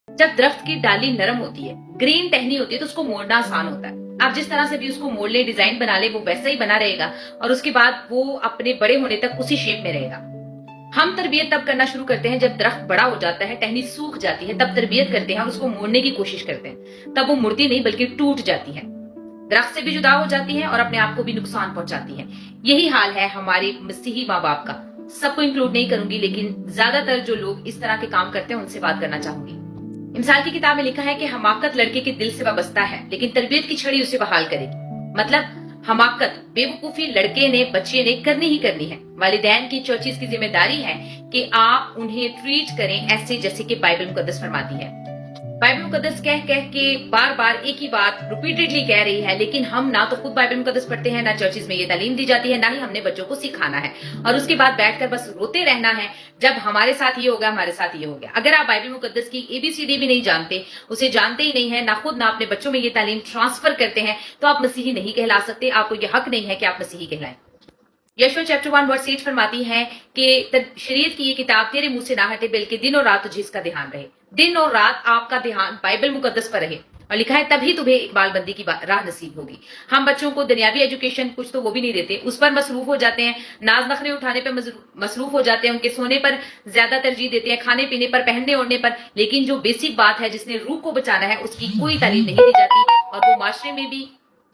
जब दरख्त की डाली नरम होती है, ग्रीन टहनी होती है, तो उसको मोड़ना आसान होता है। आप जिस तरह से भी उसको मोड़ ले, डिजाइन बना ले, वो वैसा ही बना रहेगा और उसके बाद वो अपने बड़े होने तक उसी शेप में रहेगा। हम तरबियत तब करना शुरू करते हैं जब दरख्त बड़ा हो जाता है, टहनी सूख जाती है, तब तरबियत करते हैं और उसको मोड़ने की कोशिश करते हैं। तब वो मुड़ती नहीं बल्कि टूट जाती है, दरख्त से भी जुदा हो जाती है और अपने आप को भी नुकसान पहुंचाती है। यही हाल है हमारे मसीही माँ बाप का। सबको इंक्लूड नहीं करूंगी, लेकिन ज्यादातर जो लोग इस तरह के काम करते हैं उनसे बात करना चाहूंगी। इमसाल की किताब में लिखा है कि हमाकत लड़के के दिल से वाबस्ता है, लेकिन तरबियत की छड़ी उसे बहाल करेगी। मतलब हमाकत, बेवकूफी लड़के ने, बच्चे ने करनी ही करनी है। वालिदैन की, चर्चिस की जिम्मेदारी है कि आप उन्हें ट्रीट करें ऐसे जैसे कि बाइबल मुकद्दस फरमाती है। बाइबल मुकद्दस कह कह के बार बार एक ही बात रिपीटेडली कह रही है, लेकिन हम ना तो खुद बाइबल मुकद्दस पढ़ते हैं, ना चर्चिस में ये तालीम दी जाती है, ना ही हमने बच्चों को सिखाना है, और उसके बाद बैठकर बस रोते रहना है जब हमारे साथ ये हो गया, हमारे साथ ये हो गया। अगर आप बाइबल मुकद्दस की ABCD भी नहीं जानते, उसे जानते ही नहीं है, ना खुद ना अपने बच्चों में ये तालीम ट्रांसफर करते हैं, तो आप मसीही नहीं कहला सकते। आपको ये हक नहीं है कि आप मसीही कहलाएं। यशवा चैप्टर 1 वर्स 8 फरमाती है कि शरीयत की ये किताब तेरे मुंह से ना हटे, बल्कि दिन और रात तुझे इसका ध्यान रहे। दिन और रात आपका ध्यान बाइबल मुकद्दस पर रहे, और लिखा है तभी तुम्हें इकबाल बंदी की राह नसीब होगी। हम बच्चों को दुनियावी एजुकेशन कुछ तो वो भी नहीं देते, उस पर मसरूफ हो जाते हैं, नाज नखरे उठाने पर मसरूफ हो जाते हैं, उनके सोने पर ज्यादा तरजीह देते हैं, खाने पीने पर, पहनने ओढ़ने पर, लेकिन जो बेसिक बात है जिसने रूह को बचाना है उसकी कोई तालीम नहीं दी जाती, और वो माशरे में भी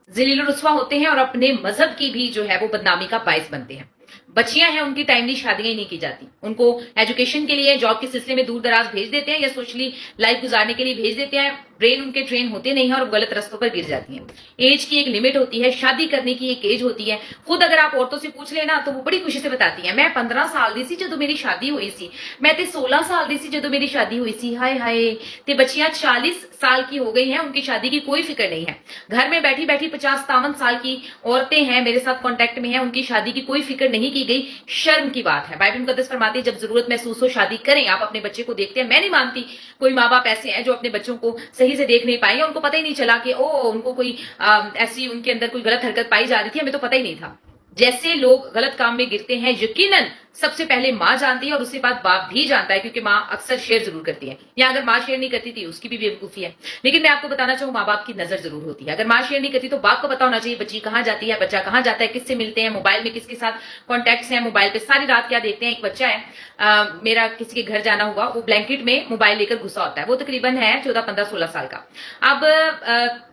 ज़लील रुस्वा होते हैं और अपने मजहब की भी जो है वो बदनामी का बायस बनते हैं। बच्चियां हैं, उनकी टाइमली शादियां ही नहीं की जाती, उनको एजुकेशन के लिए, जॉब के सिलसिले में दूर दराज भेज देते हैं या सोशली लाइफ गुजारने के लिए भेज देते हैं। ब्रेन उनके ट्रेन होते नहीं है और गलत रस्तों पर गिर जाती हैं। एज की एक लिमिट होती है, शादी करने की एक एज होती है। खुद अगर आप औरतों से पूछ लेना तो वो बड़ी खुशी से बताती हैं, मैं 15 साल दी सी जदों मेरी शादी हुई सी, मैं ते 16 साल दी सी जदों मेरी शादी हुई सी, हाय हाय। ते बच्चियां 40 साल की हो गई हैं, उनकी शादी की कोई फिक्र नहीं है। घर में बैठी बैठी 50-52 साल की औरतें हैं, मेरे साथ कांटेक्ट में हैं, उनकी शादी की कोई फिक्र नहीं की गई। शर्म की बात है। बाइबल मुकद्दस फरमाती है जब जरूरत महसूस हो शादी करें। आप अपने बच्चे को देखते हैं, मैं नहीं मानती कोई माँ बाप ऐसे हैं जो अपने बच्चों को सही से देख नहीं पाए, उनको पता ही नहीं चला कि उनको कोई ऐसी उनके अंदर कोई गलत हरकत पाई जा रही थी, हमें तो पता ही नहीं था। जैसे लोग गलत काम में गिरते हैं, यकीनन सबसे पहले माँ जानती है और उसके बाद बाप भी जानता है, क्योंकि माँ अक्सर शेयर जरूर करती है, या अगर माँ शेयर नहीं करती थी उसकी भी बेवकूफी है। लेकिन मैं आपको बताना चाहूँ, माँ बाप की नजर जरूर होती है। अगर माँ शेयर नहीं करती तो बाप को पता होना चाहिए बच्ची कहाँ जाती है, बच्चा कहाँ जाता है, किससे मिलते हैं, मोबाइल में किसके साथ कॉन्टेक्ट्स हैं, मोबाइल पे सारी रात क्या देखते हैं। एक बच्चा है, मेरा किसी के घर जाना हुआ, वो ब्लैंकेट में मोबाइल लेकर घुसा होता है, वो तकरीबन है 14-15-16 साल का। अब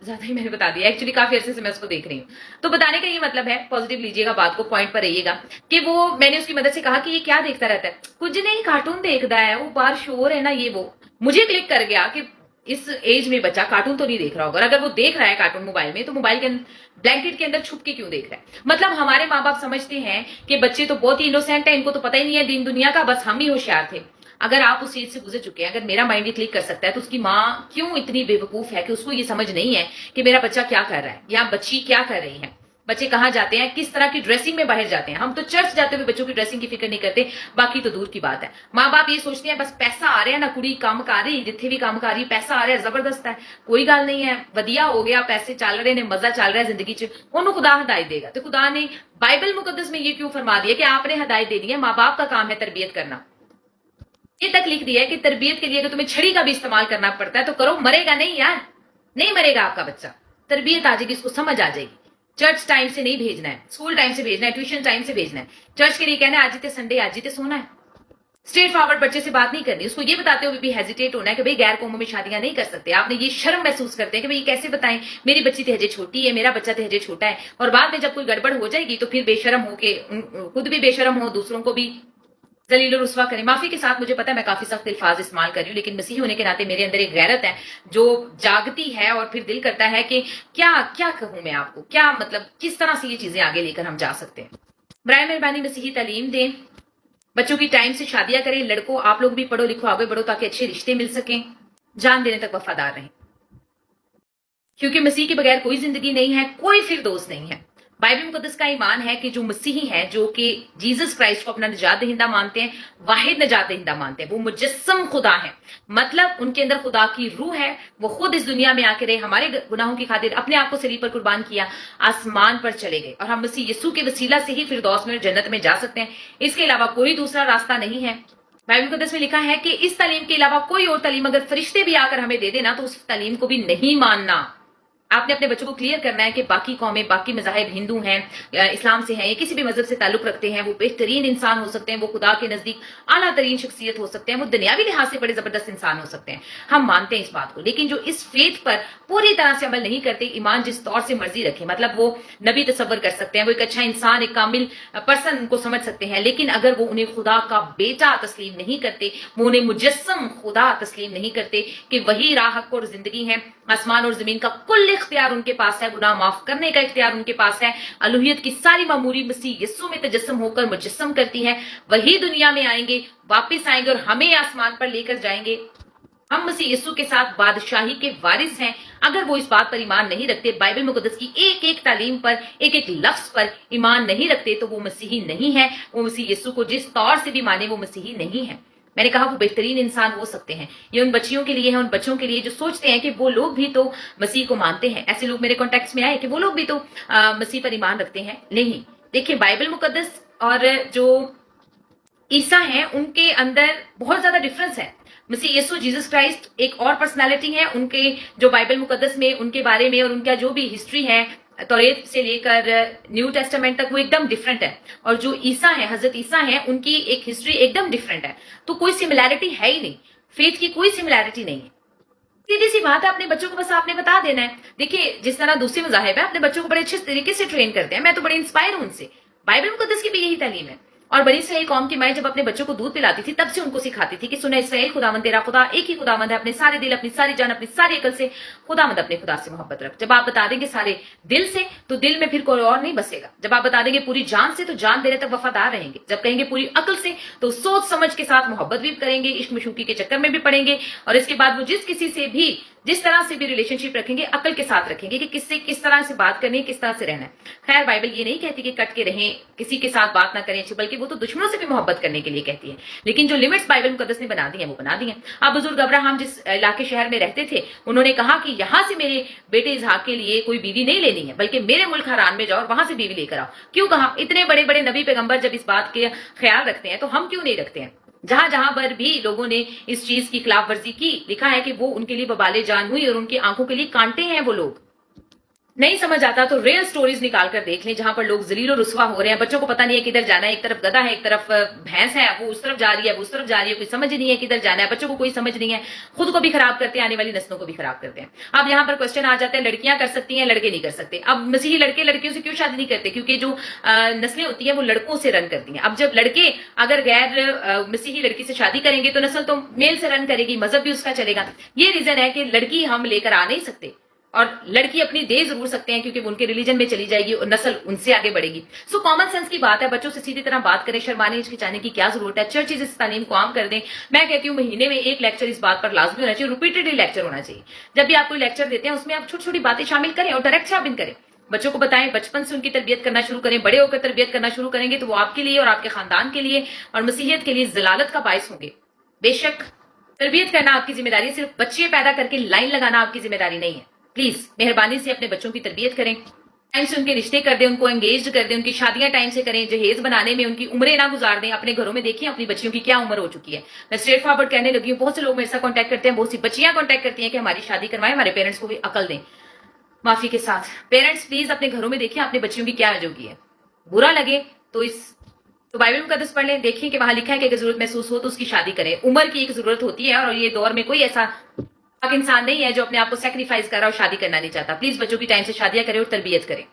ज्यादा ही मैंने बता दिया, एक्चुअली काफी अरसे से मैं उसको देख रही हूँ। तो बताने का ये मतलब है, पॉजिटिव लीजिएगा बात को, पॉइंट पर रहिएगा, कि वो मैंने उसकी मदद से कहा कि ये क्या देखता रहता है। कुछ नहीं, कार्टून देखता है, वो बाहर शोर है ना, ये वो। मुझे क्लिक कर गया कि इस एज में बच्चा कार्टून तो नहीं देख रहा होगा, अगर वो देख रहा है कार्टून मोबाइल में, तो मोबाइल के ब्लैंकेट के अंदर छुप के क्यों देख रहा है। मतलब हमारे माँ बाप समझते हैं कि बच्चे तो बहुत ही इनोसेंट है, इनको तो पता ही नहीं है दीन दुनिया का, बस हम ही होशियार थे। अगर आप उस चीज से गुजर चुके हैं, अगर मेरा माइंड ये क्लिक कर सकता है, तो उसकी माँ क्यों इतनी बेवकूफ है कि उसको ये समझ नहीं है कि मेरा बच्चा क्या कर रहा है या बच्ची क्या कर रही है, बच्चे कहाँ जाते हैं, किस तरह की ड्रेसिंग में बाहर जाते हैं। हम तो चर्च जाते हुए बच्चों की ड्रेसिंग की फिक्र नहीं करते, बाकी तो दूर की बात है। माँ बाप ये सोचते हैं बस पैसा आ रहा है ना, कुड़ी काम कर रही, जिथे भी काम कर रही, पैसा आ रहा है, जबरदस्त है, कोई गल नहीं है, वधिया हो गया, पैसे चल रहे ने, मजा चल रहा है जिंदगी च, उन्होंने खुदा हदायत देगा। तो खुदा ने बाइबल मुकद्दस में ये क्यों फरमा दिया कि आपने हदायत दे दी है, माँ बाप का काम है तरबियत करना। ये तक लिख दिया है कि तरबियत के लिए अगर तुम्हें छड़ी का भी इस्तेमाल करना पड़ता है तो करो, मरेगा नहीं यार, नहीं मरेगा आपका बच्चा। तरबियत आ जाएगी, इसको समझ आ जाएगी। चर्च टाइम से नहीं भेजना है, स्कूल टाइम से भेजना है, ट्यूशन टाइम से भेजना है। चर्च के लिए कहना है आज ही संडे, आज ही सोना है। स्ट्रेट फॉरवर्ड बच्चे से बात नहीं करनी, उसको ये बताते हुए भी हेजिटेट होना है कि भाई गैर कौमों में शादियां नहीं कर सकते। आपने ये शर्म महसूस करते हैं कि भाई कैसे बताएं, मेरी बच्ची तहजे छोटी है, मेरा बच्चा तहजे छोटा है, और बाद में जब कोई गड़बड़ हो जाएगी तो फिर बेशरम हो के खुद भी बेशरम हो, दूसरों को भी जलील रुस्वा करें। माफी के साथ मुझे पता है मैं काफी सख्त अल्फाज इस्तेमाल कर रही हूँ, लेकिन मसीही होने के नाते मेरे अंदर एक गैरत है जो जागती है, और फिर दिल करता है कि क्या क्या कहूं मैं आपको, क्या मतलब किस तरह से ये चीजें आगे लेकर हम जा सकते हैं। बराए मेहरबानी मसीही तालीम दें, बच्चों की टाइम से शादियां करें। लड़कों आप लोग भी पढ़ो लिखो, आगे बढ़ो, ताकि अच्छे रिश्ते मिल सकें, जान देने तक वफादार रहें, क्योंकि मसीह के बगैर कोई जिंदगी नहीं है, कोई फिर दोस्त नहीं है। बाइबल मुकद्दस का ईमान है कि जो मसीही हैं, जो कि जीसस क्राइस्ट को अपना निजात दहिंदा मानते हैं, वाहिद निजात दहिंदा मानते हैं, वो मुजस्सम खुदा है। मतलब उनके अंदर खुदा की रूह है, वो खुद इस दुनिया में आके रहे, हमारे गुनाहों की खातिर अपने आप को सलीब पर कुर्बान किया, आसमान पर चले गए, और हम मसीह यीशु के वसीला से ही फिरदौस में, जन्नत में जा सकते हैं। इसके अलावा कोई दूसरा रास्ता नहीं है। बाइबल मुकद्दस में लिखा है कि इस तालीम के अलावा कोई और तालीम अगर फरिश्ते भी आकर हमें दे देना तो उस तालीम को भी नहीं मानना। आपने अपने बच्चों को क्लियर करना है कि बाकी कौमें, बाकी मज़ाहिब, हिंदू हैं, इस्लाम से हैं या किसी भी मजहब से ताल्लुक रखते हैं, वो बेहतरीन इंसान हो सकते हैं, वो खुदा के नजदीक आला तरीन शख्सियत हो सकते हैं, वो दुनियावी लिहाज से बड़े जबरदस्त इंसान हो सकते हैं। हम मानते हैं इस बात को, लेकिन जो इस फेथ पर पूरी तरह से अमल नहीं करते, ईमान जिस तौर से मर्जी रखे, मतलब वो नबी तसव्वुर कर सकते हैं, वो एक अच्छा इंसान, एक कामिल पर्सन को समझ सकते हैं, लेकिन अगर वो उन्हें खुदा का बेटा तस्लीम नहीं करते, वो उन्हें मुजस्सम खुदा तस्लीम नहीं करते कि वही राह हक और जिंदगी है, आसमान और जमीन का कुल इख्तियार उनके पास है, गुनाह माफ करने का इख्तियार उनके पास है, अलूहियत की सारी मामूरी मसीह यस्सु में तजस्सम होकर मुजस्सम करती है, वही दुनिया में आएंगे, वापस आएंगे और हमें आसमान पर लेकर जाएंगे। हम मसीह यस्सु के साथ बादशाही के वारिस हैं। अगर वो इस बात पर ईमान नहीं रखते, बाइबल मुकद्दस की एक एक तालीम पर, एक एक लफ्ज पर ईमान नहीं रखते, तो वो मसीही नहीं है। वो मसीह यस्सु को जिस तौर से भी माने, वो मसीही नहीं है। मैंने कहा वो बेहतरीन इंसान हो सकते हैं। ये उन बच्चियों के लिए है, उन बच्चों के लिए जो सोचते हैं कि वो लोग भी तो मसीह को मानते हैं। ऐसे लोग मेरे कॉन्टेक्ट में आए कि वो लोग भी तो मसीह पर ईमान रखते हैं। नहीं, देखिए बाइबल मुकद्दस और जो ईसा हैं उनके अंदर बहुत ज्यादा डिफरेंस है। मसीह यीशु जीसस क्राइस्ट एक और पर्सनालिटी है। उनके जो बाइबल मुकद्दस में उनके बारे में और उनका जो भी हिस्ट्री है तौरेत से लेकर न्यू टेस्टामेंट तक, वो एकदम डिफरेंट है। और जो ईसा है, हजरत ईसा है, उनकी एक हिस्ट्री एकदम डिफरेंट है। तो कोई सिमिलैरिटी है ही नहीं, फेथ की कोई सिमिलैरिटी नहीं है। सीधी सी बात है, अपने बच्चों को बस आपने बता देना है। देखिए जिस तरह दूसरे मज़ाहिब है अपने बच्चों को बड़े अच्छे तरीके से ट्रेन करते हैं, मैं तो बड़े इंस्पायर हूं उनसे। बाइबल मुकद्दस की भी यही तालीम है। और बनी इसराइल कौम की माएं जब अपने बच्चों को दूध पिलाती थी, तब से उनको सिखाती थी कि सुना इसराइल, खुदावंद तेरा खुदा एक ही खुदावंद है, अपने सारे दिल, अपनी सारी जान, अपनी सारी अकल से खुदावंद अपने खुदा से मोहब्बत रख। जब आप बता देंगे सारे दिल से, तो दिल में फिर कोई और नहीं बसेगा। जब आप बता देंगे पूरी जान से, तो जान देने तक वफादार रहेंगे। जब कहेंगे पूरी अकल से, तो सोच समझ के साथ मोहब्बत भी करेंगे, इश्क मशूकी के चक्कर में भी पड़ेंगे। और इसके बाद वो जिस किसी से भी, जिस तरह से भी रिलेशनशिप रखेंगे, अकल के साथ रखेंगे कि किससे किस तरह से बात करनी है, किस तरह से रहना है। खैर बाइबल ये नहीं कहती कि कट के रहें, किसी के साथ बात ना करें, बल्कि वो तो दुश्मनों से भी मोहब्बत करने के लिए कहती है। लेकिन जो लिमिट्स बाइबल मुकद्दस ने बना दी है, वो बना दी है। अब बुजुर्ग अब्राहम जिस इलाके शहर में रहते थे, उन्होंने कहा कि यहां से मेरे बेटे इसहाक के लिए कोई बीवी नहीं लेनी है, बल्कि मेरे मुल्क हरान में जाओ और वहां से बीवी लेकर आओ। क्यों कहा? इतने बड़े बड़े नबी पैगंबर जब इस बात के ख्याल रखते हैं, तो हम क्यों नहीं रखते हैं? जहां जहां पर भी लोगों ने इस चीज की खिलाफ वर्जी की, लिखा है कि वो उनके लिए बबाले जान हुई और उनकी आंखों के लिए कांटे हैं। वो लोग नहीं समझ आता तो रियल स्टोरीज निकाल कर देख लें, जहां पर लोग जलील और रुसवा हो रहे हैं, बच्चों को पता नहीं है किधर जाना है, एक तरफ गधा है, एक तरफ भैंस है, वो उस तरफ जा रही है, वो उस तरफ जा रही है, कोई समझ नहीं है किधर जाना है, बच्चों को कोई समझ नहीं है, खुद को भी खराब करते हैं, आने वाली नस्लों को भी खराब करते हैं। अब यहाँ पर क्वेश्चन आ जाता है, लड़कियां कर सकती हैं, लड़के नहीं कर सकते। अब मसीही लड़के लड़कियों से क्यों शादी नहीं करते? क्योंकि जो नस्लें होती हैं वो लड़कों से रन करती हैं। अब जब लड़के अगर गैर मसीही लड़की से शादी करेंगे, तो नस्ल तो मेल से रन करेगी, मजहब भी उसका चलेगा। ये रीजन है कि लड़की हम लेकर आ नहीं सकते, और लड़की अपनी दे जरूर सकते हैं, क्योंकि वो उनके रिलीजन में चली जाएगी और नस्ल उनसे आगे बढ़ेगी। सो कॉमन सेंस की बात है, बच्चों से सीधी तरह बात करें, शर्माने हिचकिचाने की क्या जरूरत है। चर्चेज इस तालीम को आम कर दें। मैं कहती हूँ महीने में एक लेक्चर इस बात पर लाजमी होना चाहिए, रिपीटेडली लेक्चर होना चाहिए। जब भी आप कोई लेक्चर देते हैं, उसमें आप छोटी छोटी बातें शामिल करें और डायरेक्ट शामिल करें। बच्चों को बताएं, बचपन से उनकी तरबियत करना शुरू करें। बड़े होकर तरबियत करना शुरू करेंगे तो वो आपके लिए और आपके खानदान के लिए और मसीहियत के लिए जलालत का बायस होंगे। बेशक तरबियत करना आपकी जिम्मेदारी, सिर्फ बच्चे पैदा करके लाइन लगाना आपकी जिम्मेदारी नहीं है। प्लीज मेहरबानी से अपने बच्चों की तरबियत करें, टाइम से उनके रिश्ते कर दें, उनको एंगेज कर दें, उनकी शादियां टाइम से करें, जहेज बनाने में उनकी उम्रें ना गुजार दें। अपने घरों में देखिए अपनी बच्चियों की क्या उम्र हो चुकी है। मैं स्ट्रेट फॉरवर्ड कहने लगी हूँ, बहुत से लोग मेरे साथ कॉन्टैक्ट करते हैं, बहुत सी बच्चियां कॉन्टैक्ट करती हैं कि हमारी शादी करवाएं, हमारे पेरेंट्स को भी अकल दें। माफी के साथ पेरेंट्स प्लीज अपने घरों में देखिए अपनी बच्चियों की क्या होगी है। बुरा लगे तो बाइबल मुकद्दस पढ़ लें, देखिए कि वहां लिखा है कि अगर जरूरत महसूस हो तो उसकी शादी करें। उम्र की एक जरूरत होती है, और ये दौर में कोई ऐसा इंसान नहीं है जो अपने आप को सेक्रीफाइस कर रहा है और शादी करना नहीं चाहता। प्लीज बच्चों की टाइम से शादियां करें और तरबियत करें।